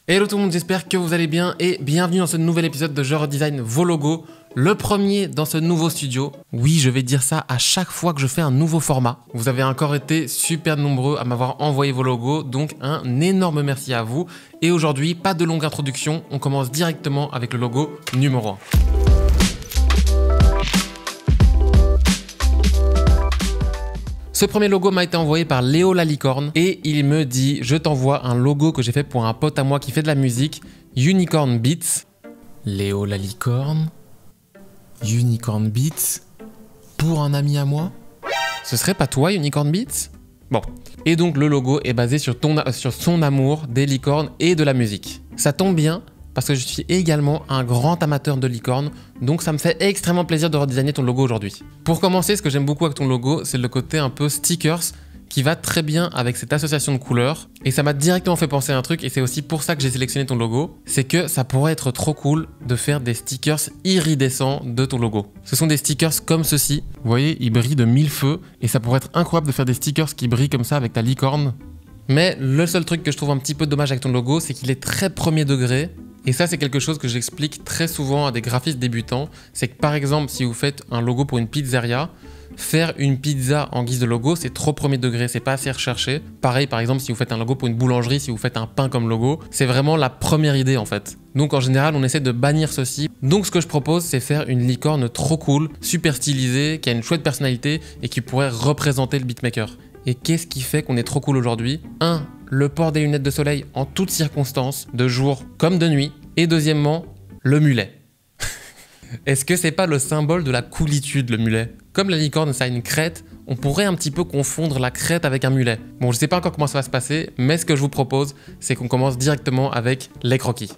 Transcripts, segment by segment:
Hello tout le monde, j'espère que vous allez bien et bienvenue dans ce nouvel épisode de Je redesign vos logos, le premier dans ce nouveau studio. Oui, je vais dire ça à chaque fois que je fais un nouveau format. Vous avez encore été super nombreux à m'avoir envoyé vos logos, donc un énorme merci à vous. Et aujourd'hui, pas de longue introduction, on commence directement avec le logo numéro 1. Ce premier logo m'a été envoyé par Léo la licorne et il me dit « Je t'envoie un logo que j'ai fait pour un pote à moi qui fait de la musique, Unicorn Beats. » Léo la licorne, Unicorn Beats, pour un ami à moi? Ce serait pas toi, Unicorn Beats? Bon. Et donc le logo est basé sur son amour des licornes et de la musique. Ça tombe bien, parce que je suis également un grand amateur de licornes, donc ça me fait extrêmement plaisir de redesigner ton logo aujourd'hui. Pour commencer, ce que j'aime beaucoup avec ton logo, c'est le côté un peu stickers, qui va très bien avec cette association de couleurs, et ça m'a directement fait penser à un truc, et c'est aussi pour ça que j'ai sélectionné ton logo, c'est que ça pourrait être trop cool de faire des stickers iridescents de ton logo. Ce sont des stickers comme ceci, vous voyez, ils brillent de mille feux, et ça pourrait être incroyable de faire des stickers qui brillent comme ça avec ta licorne. Mais le seul truc que je trouve un petit peu dommage avec ton logo, c'est qu'il est très premier degré. Et ça, c'est quelque chose que j'explique très souvent à des graphistes débutants. C'est que par exemple, si vous faites un logo pour une pizzeria, faire une pizza en guise de logo, c'est trop premier degré, c'est pas assez recherché. Pareil, par exemple, si vous faites un logo pour une boulangerie, si vous faites un pain comme logo, c'est vraiment la première idée en fait. Donc en général, on essaie de bannir ceci. Donc ce que je propose, c'est faire une licorne trop cool, super stylisée, qui a une chouette personnalité et qui pourrait représenter le beatmaker. Et qu'est-ce qui fait qu'on est trop cool aujourd'hui? 1. Le port des lunettes de soleil en toutes circonstances, de jour comme de nuit. Et deuxièmement, le mulet. Est-ce que c'est pas le symbole de la coolitude, le mulet? Comme la licorne, ça a une crête, on pourrait un petit peu confondre la crête avec un mulet. Bon, je sais pas encore comment ça va se passer, mais ce que je vous propose, c'est qu'on commence directement avec les croquis.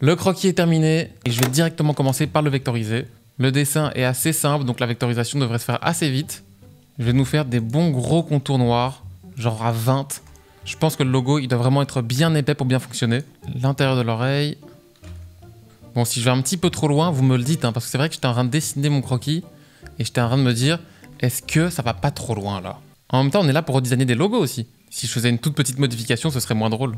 Le croquis est terminé et je vais directement commencer par le vectoriser. Le dessin est assez simple, donc la vectorisation devrait se faire assez vite. Je vais nous faire des bons gros contours noirs, genre à 20. Je pense que le logo, il doit vraiment être bien épais pour bien fonctionner. L'intérieur de l'oreille. Bon, si je vais un petit peu trop loin, vous me le dites, hein, parce que c'est vrai que j'étais en train de dessiner mon croquis et j'étais en train de me dire, est-ce que ça va pas trop loin là? En même temps, on est là pour redesigner des logos aussi. Si je faisais une toute petite modification, ce serait moins drôle.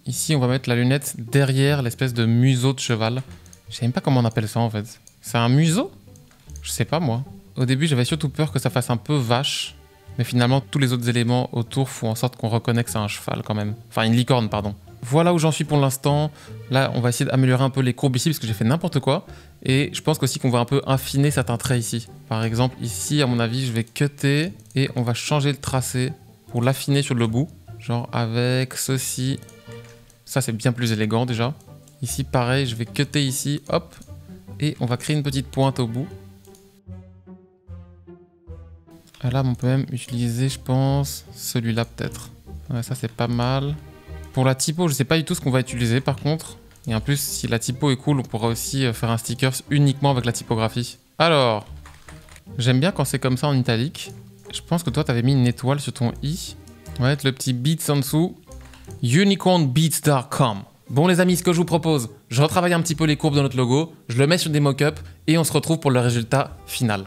Ici, on va mettre la lunette derrière l'espèce de museau de cheval. Je sais même pas comment on appelle ça en fait. C'est un museau? Je sais pas moi. Au début, j'avais surtout peur que ça fasse un peu vache. Mais finalement, tous les autres éléments autour font en sorte qu'on reconnaît que c'est un cheval quand même. Enfin, une licorne, pardon. Voilà où j'en suis pour l'instant. Là, on va essayer d'améliorer un peu les courbes ici parce que j'ai fait n'importe quoi. Et je pense aussi qu'on va un peu affiner certains traits ici. Par exemple, ici, à mon avis, je vais cutter et on va changer le tracé pour l'affiner sur le bout. Genre avec ceci. Ça, c'est bien plus élégant déjà. Ici, pareil, je vais cutter ici, hop. Et on va créer une petite pointe au bout. Et là, on peut même utiliser, je pense, celui-là peut-être. Ouais, ça, c'est pas mal. Pour la typo, je sais pas du tout ce qu'on va utiliser par contre. Et en plus, si la typo est cool, on pourra aussi faire un sticker uniquement avec la typographie. Alors, j'aime bien quand c'est comme ça en italique. Je pense que toi, t'avais mis une étoile sur ton i. On va mettre le petit beats en dessous. unicornbeats.com. Bon les amis, ce que je vous propose, je retravaille un petit peu les courbes de notre logo, je le mets sur des mock-ups et on se retrouve pour le résultat final.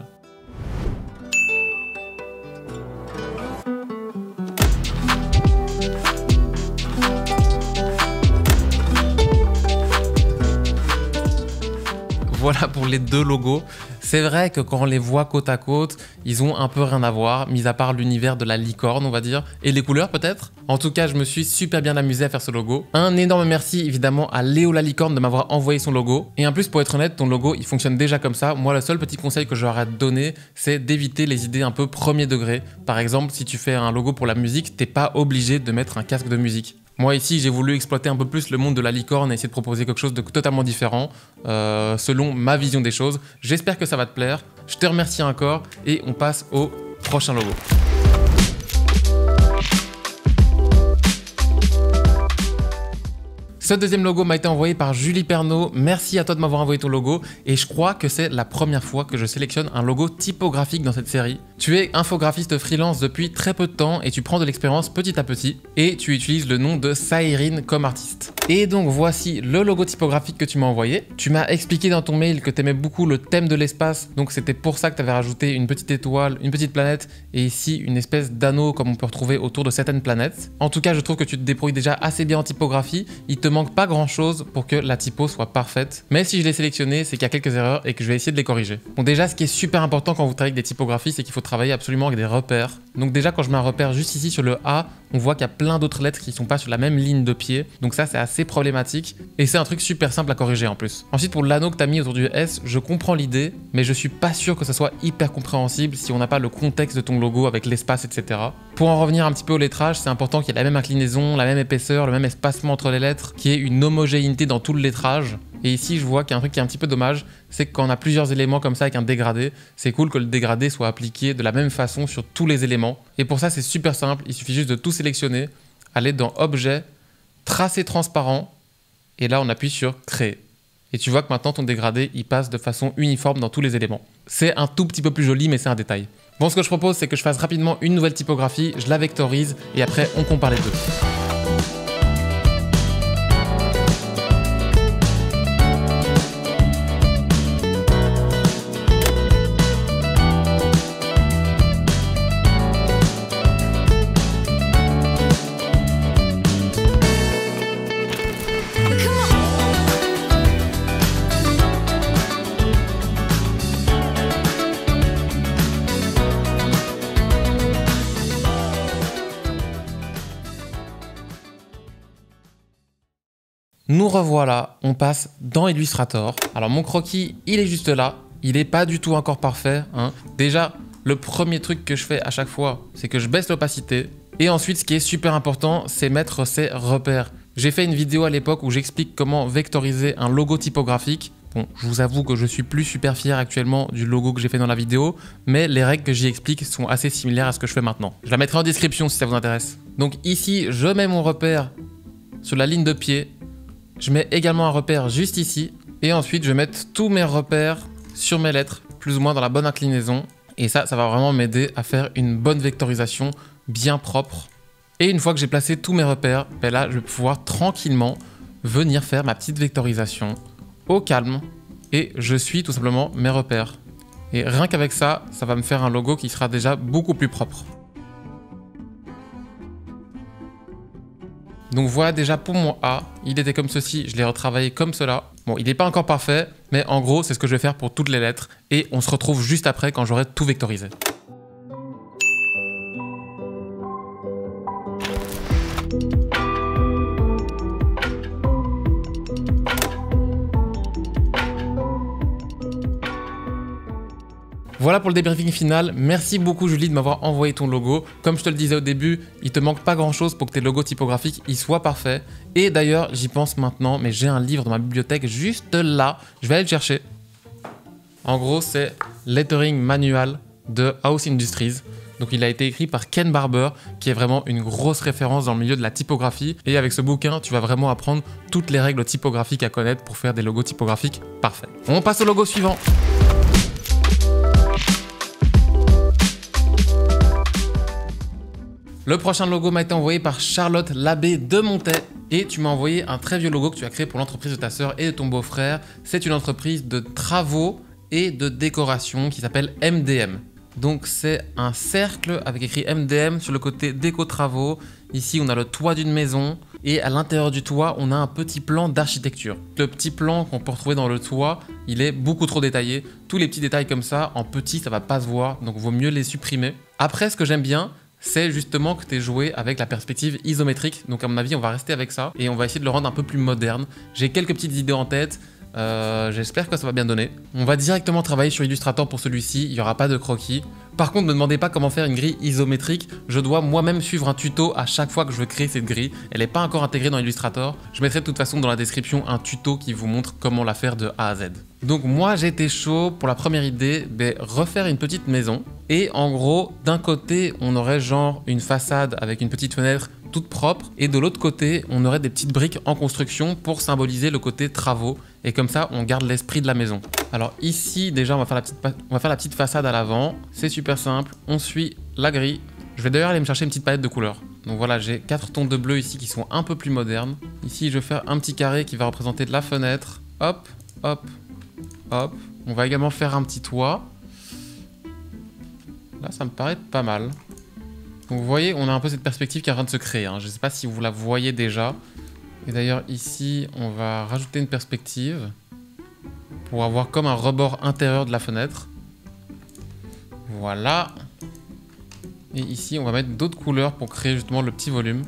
voilà pour les deux logos. C'est vrai que quand on les voit côte à côte, ils ont un peu rien à voir, mis à part l'univers de la licorne, on va dire, et les couleurs peut-être. En tout cas, je me suis super bien amusé à faire ce logo. Un énorme merci évidemment à Léo la licorne de m'avoir envoyé son logo. Et en plus, pour être honnête, ton logo, il fonctionne déjà comme ça. Moi, le seul petit conseil que j'aurais à te donner, c'est d'éviter les idées un peu premier degré. Par exemple, si tu fais un logo pour la musique, t'es pas obligé de mettre un casque de musique. Moi ici, j'ai voulu exploiter un peu plus le monde de la licorne et essayer de proposer quelque chose de totalement différent selon ma vision des choses. J'espère que ça va te plaire. Je te remercie encore et on passe au prochain logo. Ce deuxième logo m'a été envoyé par Julie Pernaut. Merci à toi de m'avoir envoyé ton logo. Et je crois que c'est la première fois que je sélectionne un logo typographique dans cette série. Tu es infographiste freelance depuis très peu de temps et tu prends de l'expérience petit à petit. Et tu utilises le nom de Saérine comme artiste. Et donc voici le logo typographique que tu m'as envoyé. Tu m'as expliqué dans ton mail que tu aimais beaucoup le thème de l'espace. Donc c'était pour ça que tu avais rajouté une petite étoile, une petite planète et ici une espèce d'anneau comme on peut retrouver autour de certaines planètes. En tout cas, je trouve que tu te débrouilles déjà assez bien en typographie. Il te manque pas grand chose pour que la typo soit parfaite. Mais si je l'ai sélectionné, c'est qu'il y a quelques erreurs et que je vais essayer de les corriger. Bon, déjà, ce qui est super important quand vous travaillez avec des typographies, c'est qu'il faut travailler absolument avec des repères. Donc déjà, quand je mets un repère juste ici sur le A, on voit qu'il y a plein d'autres lettres qui sont pas sur la même ligne de pied. Donc ça, c'est assez problématique. Et c'est un truc super simple à corriger en plus. Ensuite, pour l'anneau que tu as mis autour du S, je comprends l'idée, mais je suis pas sûr que ça soit hyper compréhensible si on n'a pas le contexte de ton logo avec l'espace, etc. Pour en revenir un petit peu au lettrage, c'est important qu'il y ait la même inclinaison, la même épaisseur, le même espacement entre les lettres, qu'il y ait une homogénéité dans tout le lettrage. Et ici, je vois qu'il y a un truc qui est un petit peu dommage, c'est que quand on a plusieurs éléments comme ça avec un dégradé, c'est cool que le dégradé soit appliqué de la même façon sur tous les éléments. Et pour ça, c'est super simple, il suffit juste de tout sélectionner, aller dans Objet, Tracer transparent, et là, on appuie sur Créer. Et tu vois que maintenant, ton dégradé, il passe de façon uniforme dans tous les éléments. C'est un tout petit peu plus joli, mais c'est un détail. Bon, ce que je propose, c'est que je fasse rapidement une nouvelle typographie, je la vectorise, et après, on compare les deux. Nous revoilà, on passe dans Illustrator. Alors mon croquis, il est juste là, il n'est pas du tout encore parfait, hein. Déjà, le premier truc que je fais à chaque fois, c'est que je baisse l'opacité. Et ensuite, ce qui est super important, c'est mettre ses repères. J'ai fait une vidéo à l'époque où j'explique comment vectoriser un logo typographique. Bon, je vous avoue que je suis plus super fier actuellement du logo que j'ai fait dans la vidéo, mais les règles que j'y explique sont assez similaires à ce que je fais maintenant. Je la mettrai en description si ça vous intéresse. Donc ici, je mets mon repère sur la ligne de pied. Je mets également un repère juste ici. Et ensuite, je vais mettre tous mes repères sur mes lettres, plus ou moins dans la bonne inclinaison. Et ça va vraiment m'aider à faire une bonne vectorisation bien propre. Et une fois que j'ai placé tous mes repères, ben là, je vais pouvoir tranquillement venir faire ma petite vectorisation au calme. Et je suis tout simplement mes repères. Et rien qu'avec ça, ça va me faire un logo qui sera déjà beaucoup plus propre. Donc voilà déjà pour mon A, il était comme ceci, je l'ai retravaillé comme cela. Bon, il n'est pas encore parfait, mais en gros, c'est ce que je vais faire pour toutes les lettres. Et on se retrouve juste après quand j'aurai tout vectorisé. Voilà pour le débriefing final. Merci beaucoup Julie de m'avoir envoyé ton logo. Comme je te le disais au début, il te manque pas grand chose pour que tes logos typographiques ils soient parfaits. Et d'ailleurs, j'y pense maintenant, mais j'ai un livre dans ma bibliothèque juste là. Je vais aller le chercher. En gros, c'est Lettering Manual de House Industries. Donc il a été écrit par Ken Barber, qui est vraiment une grosse référence dans le milieu de la typographie. Et avec ce bouquin, tu vas vraiment apprendre toutes les règles typographiques à connaître pour faire des logos typographiques parfaits. On passe au logo suivant. Le prochain logo m'a été envoyé par Charlotte Labbé de Montet et tu m'as envoyé un très vieux logo que tu as créé pour l'entreprise de ta sœur et de ton beau-frère. C'est une entreprise de travaux et de décoration qui s'appelle MDM. Donc c'est un cercle avec écrit MDM sur le côté déco-travaux. Ici on a le toit d'une maison et à l'intérieur du toit, on a un petit plan d'architecture. Le petit plan qu'on peut retrouver dans le toit, il est beaucoup trop détaillé. Tous les petits détails comme ça, en petit, ça va pas se voir, donc vaut mieux les supprimer. Après, ce que j'aime bien, c'est justement que tu aies joué avec la perspective isométrique. Donc à mon avis, on va rester avec ça et on va essayer de le rendre un peu plus moderne. J'ai quelques petites idées en tête. J'espère que ça va bien donner. On va directement travailler sur Illustrator pour celui-ci, il n'y aura pas de croquis. Par contre, ne me demandez pas comment faire une grille isométrique, je dois moi-même suivre un tuto à chaque fois que je veux créer cette grille. Elle n'est pas encore intégrée dans Illustrator. Je mettrai de toute façon dans la description un tuto qui vous montre comment la faire de A à Z. Donc moi j'ai été chaud pour la première idée, refaire une petite maison. Et en gros, d'un côté, on aurait genre une façade avec une petite fenêtre toute propre, et de l'autre côté, on aurait des petites briques en construction pour symboliser le côté travaux, et comme ça, on garde l'esprit de la maison. Alors ici, déjà, on va faire la petite façade à l'avant, c'est super simple, on suit la grille. Je vais d'ailleurs aller me chercher une petite palette de couleurs. Donc voilà, j'ai 4 tons de bleu ici qui sont un peu plus modernes. Ici, je vais faire un petit carré qui va représenter de la fenêtre. Hop, hop, hop. On va également faire un petit toit. Là, ça me paraît pas mal. Donc vous voyez, on a un peu cette perspective qui est en train de se créer. Je ne sais pas si vous la voyez déjà. Et d'ailleurs, ici, on va rajouter une perspective pour avoir comme un rebord intérieur de la fenêtre. Voilà. Et ici, on va mettre d'autres couleurs pour créer justement le petit volume.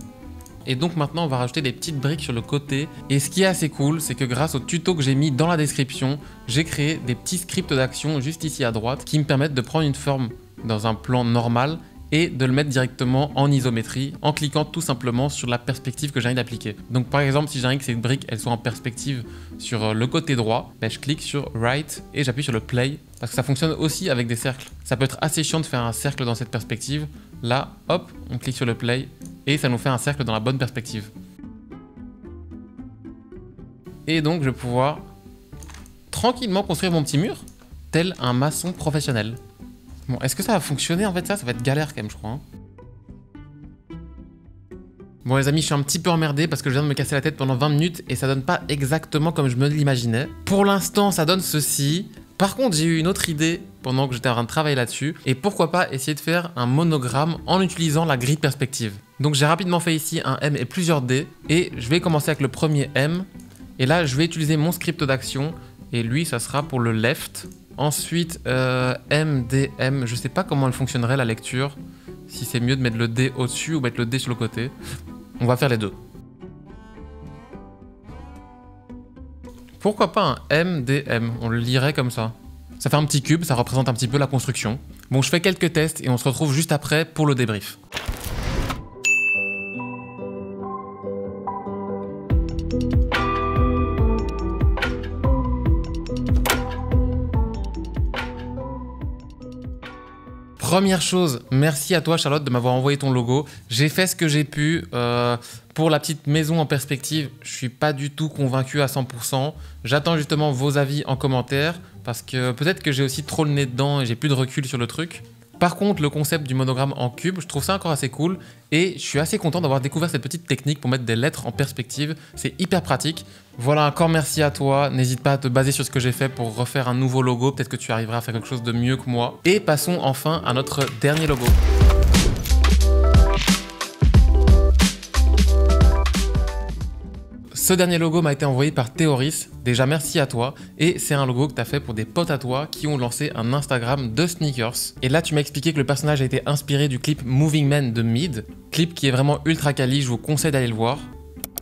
Et donc maintenant, on va rajouter des petites briques sur le côté. Et ce qui est assez cool, c'est que grâce au tuto que j'ai mis dans la description, j'ai créé des petits scripts d'action juste ici à droite qui me permettent de prendre une forme dans un plan normal et de le mettre directement en isométrie en cliquant tout simplement sur la perspective que j'ai envie d'appliquer. Donc par exemple, si j'ai envie que ces briques elles soient en perspective sur le côté droit, je clique sur Right et j'appuie sur le Play parce que ça fonctionne aussi avec des cercles. Ça peut être assez chiant de faire un cercle dans cette perspective. Là, hop, on clique sur le Play et ça nous fait un cercle dans la bonne perspective. Et donc je vais pouvoir tranquillement construire mon petit mur tel un maçon professionnel. Bon, est-ce que ça va fonctionner en fait ça va être galère quand même je crois. Bon les amis, je suis un petit peu emmerdé parce que je viens de me casser la tête pendant 20 minutes et ça donne pas exactement comme je me l'imaginais. Pour l'instant ça donne ceci. Par contre j'ai eu une autre idée pendant que j'étais en train de travailler là-dessus. Et pourquoi pas essayer de faire un monogramme en utilisant la grille perspective. Donc j'ai rapidement fait ici un M et plusieurs D. Et je vais commencer avec le premier M. Et là je vais utiliser mon script d'action. Et lui ça sera pour le left. Ensuite, MDM, je sais pas comment elle fonctionnerait la lecture. Si c'est mieux de mettre le D au-dessus ou mettre le D sur le côté. On va faire les deux. Pourquoi pas un MDM? On le lirait comme ça. Ça fait un petit cube, ça représente un petit peu la construction. Bon, je fais quelques tests et on se retrouve juste après pour le débrief. Première chose, merci à toi Charlotte de m'avoir envoyé ton logo. J'ai fait ce que j'ai pu. Pour la petite maison en perspective, je suis pas du tout convaincu à 100%. J'attends justement vos avis en commentaire parce que peut-être que j'ai aussi trop le nez dedans et j'ai plus de recul sur le truc. Par contre, le concept du monogramme en cube, je trouve ça encore assez cool et je suis assez content d'avoir découvert cette petite technique pour mettre des lettres en perspective. C'est hyper pratique. Voilà, encore merci à toi. N'hésite pas à te baser sur ce que j'ai fait pour refaire un nouveau logo. Peut-être que tu arriveras à faire quelque chose de mieux que moi. Et passons enfin à notre dernier logo. Ce dernier logo m'a été envoyé par Théoris, déjà merci à toi, et c'est un logo que tu as fait pour des potes à toi qui ont lancé un Instagram de sneakers. Et là tu m'as expliqué que le personnage a été inspiré du clip Moving Man de Mid, clip qui est vraiment ultra quali, je vous conseille d'aller le voir.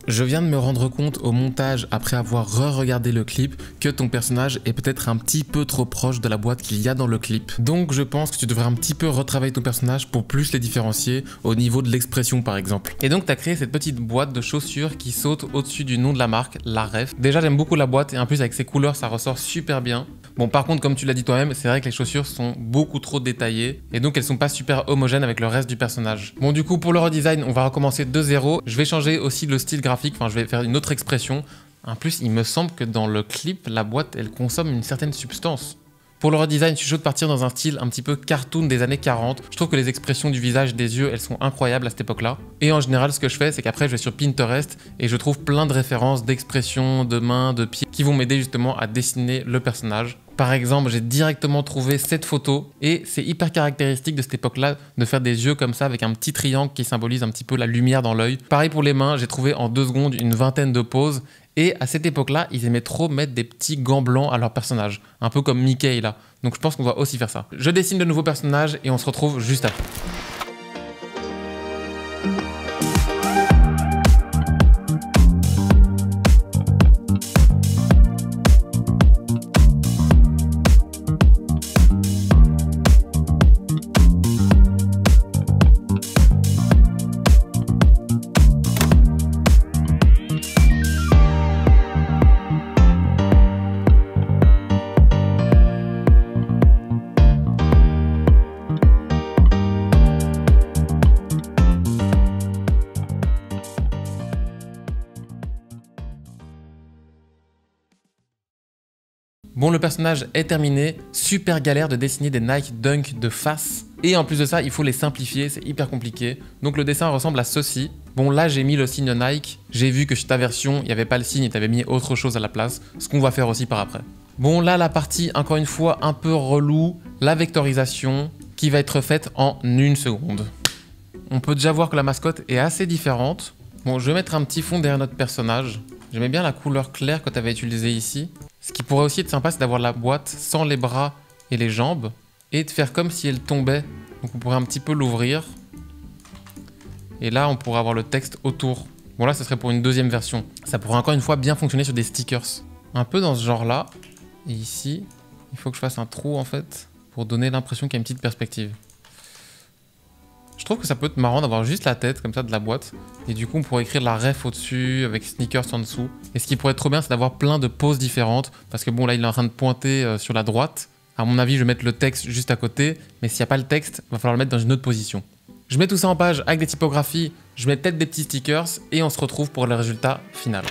Je viens de me rendre compte au montage, après avoir re-regardé le clip, que ton personnage est peut-être un petit peu trop proche de la boîte qu'il y a dans le clip. Donc je pense que tu devrais un petit peu retravailler ton personnage pour plus les différencier au niveau de l'expression par exemple. Et donc tu as créé cette petite boîte de chaussures qui saute au-dessus du nom de la marque, la Ref. Déjà j'aime beaucoup la boîte et en plus avec ses couleurs ça ressort super bien. Bon par contre comme tu l'as dit toi-même, c'est vrai que les chaussures sont beaucoup trop détaillées et donc elles sont pas super homogènes avec le reste du personnage. Bon du coup pour le redesign on va recommencer de zéro. Je vais changer aussi le style graphique, enfin je vais faire une autre expression. En plus il me semble que dans le clip la boîte elle consomme une certaine substance. Pour le redesign, je suis chaud de partir dans un style un petit peu cartoon des années 40. Je trouve que les expressions du visage, des yeux, elles sont incroyables à cette époque-là. Et en général, ce que je fais, c'est qu'après, je vais sur Pinterest et je trouve plein de références d'expressions, de mains, de pieds qui vont m'aider justement à dessiner le personnage. Par exemple, j'ai directement trouvé cette photo et c'est hyper caractéristique de cette époque-là de faire des yeux comme ça avec un petit triangle qui symbolise un petit peu la lumière dans l'œil. Pareil pour les mains, j'ai trouvé en 2 secondes une vingtaine de poses et à cette époque-là, ils aimaient trop mettre des petits gants blancs à leurs personnages, un peu comme Mickey là. Donc je pense qu'on doit aussi faire ça. Je dessine de nouveaux personnages et on se retrouve juste après. Bon, le personnage est terminé, super galère de dessiner des Nike Dunk de face. Et en plus de ça, il faut les simplifier, c'est hyper compliqué. Donc le dessin ressemble à ceci. Bon, là j'ai mis le signe Nike, j'ai vu que sur ta version, il n'y avait pas le signe et tu avais mis autre chose à la place, ce qu'on va faire aussi par après. Bon, là la partie, encore une fois, un peu relou, la vectorisation, qui va être faite en 1 seconde. On peut déjà voir que la mascotte est assez différente. Bon, je vais mettre un petit fond derrière notre personnage. J'aimais bien la couleur claire que tu avais utilisée ici. Ce qui pourrait aussi être sympa, c'est d'avoir la boîte sans les bras et les jambes et de faire comme si elle tombait. Donc on pourrait un petit peu l'ouvrir. Et là, on pourrait avoir le texte autour. Bon, là, ce serait pour une deuxième version. Ça pourrait encore une fois bien fonctionner sur des stickers. Un peu dans ce genre-là. Et ici, il faut que je fasse un trou, en fait, pour donner l'impression qu'il y a une petite perspective. Je trouve que ça peut être marrant d'avoir juste la tête comme ça de la boîte. Et du coup, on pourrait écrire la ref au-dessus avec sneakers en dessous. Et ce qui pourrait être trop bien, c'est d'avoir plein de poses différentes. Parce que bon, là, il est en train de pointer sur la droite. À mon avis, je vais mettre le texte juste à côté. Mais s'il n'y a pas le texte, il va falloir le mettre dans une autre position. Je mets tout ça en page avec des typographies. Je mets peut-être des petits stickers. Et on se retrouve pour le résultat final.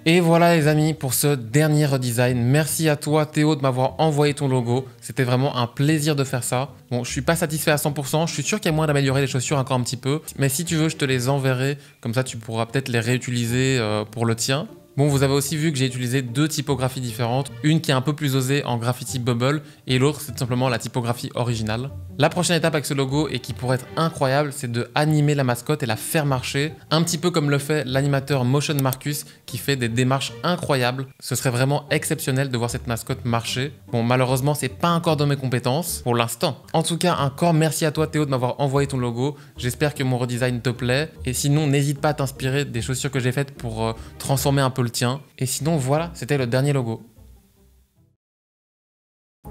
Et voilà les amis pour ce dernier redesign. Merci à toi Théo de m'avoir envoyé ton logo. C'était vraiment un plaisir de faire ça. Bon, je suis pas satisfait à 100%. Je suis sûr qu'il y a moyen d'améliorer les chaussures encore un petit peu. Mais si tu veux, je te les enverrai. Comme ça, tu pourras peut-être les réutiliser pour le tien. Bon, vous avez aussi vu que j'ai utilisé 2 typographies différentes. Une qui est un peu plus osée en graffiti bubble et l'autre, c'est tout simplement la typographie originale. La prochaine étape avec ce logo et qui pourrait être incroyable, c'est de animer la mascotte et la faire marcher. Un petit peu comme le fait l'animateur Motion Marcus qui fait des démarches incroyables. Ce serait vraiment exceptionnel de voir cette mascotte marcher. Bon, malheureusement, c'est pas encore dans mes compétences pour l'instant. En tout cas, encore merci à toi Théo de m'avoir envoyé ton logo. J'espère que mon redesign te plaît. Et sinon, n'hésite pas à t'inspirer des chaussures que j'ai faites pour transformer un peu le tien. Et sinon, voilà, c'était le dernier logo.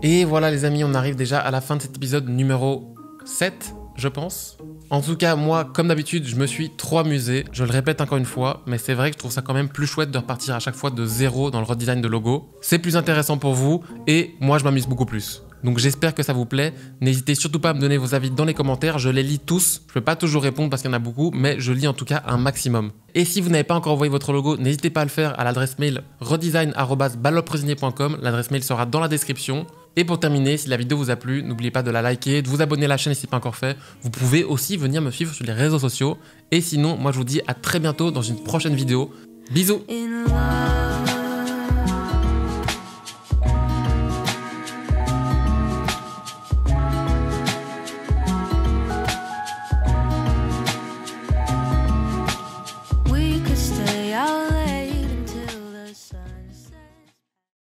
Et voilà les amis, on arrive déjà à la fin de cet épisode numéro 7, je pense. En tout cas, moi, comme d'habitude, je me suis trop amusé. Je le répète encore une fois, mais c'est vrai que je trouve ça quand même plus chouette de repartir à chaque fois de zéro dans le redesign de logo. C'est plus intéressant pour vous et moi, je m'amuse beaucoup plus. Donc j'espère que ça vous plaît. N'hésitez surtout pas à me donner vos avis dans les commentaires. Je les lis tous. Je ne peux pas toujours répondre parce qu'il y en a beaucoup, mais je lis en tout cas un maximum. Et si vous n'avez pas encore envoyé votre logo, n'hésitez pas à le faire à l'adresse mail redesign@ballopresignier.com. L'adresse mail sera dans la description. Et pour terminer, si la vidéo vous a plu, n'oubliez pas de la liker, de vous abonner à la chaîne si ce n'est pas encore fait. Vous pouvez aussi venir me suivre sur les réseaux sociaux. Et sinon, moi je vous dis à très bientôt dans une prochaine vidéo. Bisous!